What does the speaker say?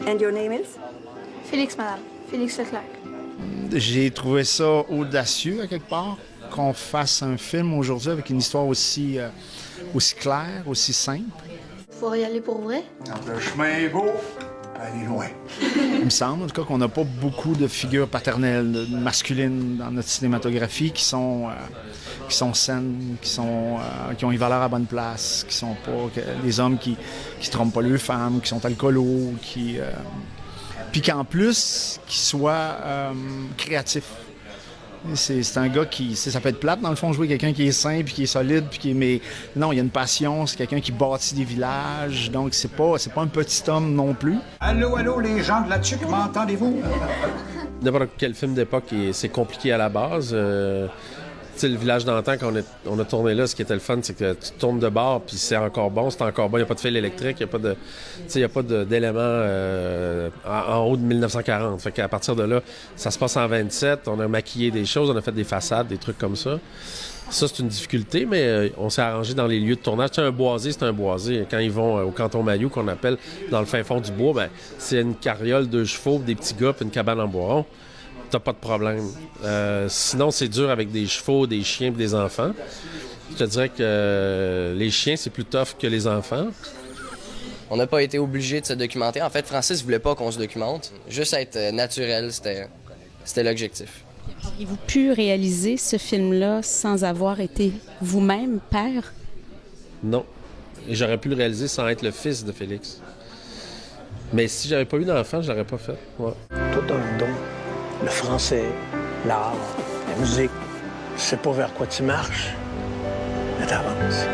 And your name is? Félix, madame. Félix Leclerc. J'ai trouvé ça audacieux, à quelque part, qu'on fasse un film aujourd'hui avec une histoire aussi claire, aussi simple. Faut y aller pour vrai? Quand le chemin est beau, allez loin. Il me semble, en tout cas, qu'on n'a pas beaucoup de figures paternelles masculines dans notre cinématographie qui sont saines, qui ont une valeur à bonne place, qui sont pas des hommes qui trompent pas leurs femmes, qui sont alcoolos, puis qu'en plus, qui soient créatifs. C'est un gars qui... Ça peut être plate, dans le fond, jouer quelqu'un qui est sain, puis qui est solide, mais non, il y a une passion, c'est quelqu'un qui bâtit des villages, donc c'est pas un petit homme non plus. Allô, allô, les gens de la TUC, m'entendez-vous? N'importe quel film d'époque, c'est compliqué à la base. Tu sais, le village d'antan, quand on a tourné là, ce qui était le fun, c'est que tu tournes de bord, puis c'est encore bon, c'est encore bon. Il n'y a pas de fil électrique, il n'y a pas d'éléments en haut de 1940. Fait qu'à partir de là, ça se passe en 27. On a maquillé des choses, on a fait des façades, des trucs comme ça. Ça, c'est une difficulté, mais on s'est arrangé dans les lieux de tournage. C'est un boisé. Quand ils vont au canton Mayou, qu'on appelle dans le fin fond du bois, ben c'est une carriole, 2 chevaux, des petits gars, puis une cabane en bois rond. T'as pas de problème. Sinon, c'est dur avec des chevaux, des chiens et des enfants. Je te dirais que les chiens, c'est plus tough que les enfants. On n'a pas été obligé de se documenter. En fait, Francis voulait pas qu'on se documente. Juste être naturel, c'était l'objectif. Auriez-vous pu réaliser ce film-là sans avoir été vous-même père? Non. Et j'aurais pu le réaliser sans être le fils de Félix. Mais si j'avais pas eu d'enfant, je l'aurais pas fait. Ouais. Tout un don. Le français, l'art, la musique. Je sais pas vers quoi tu marches, mais t'avances.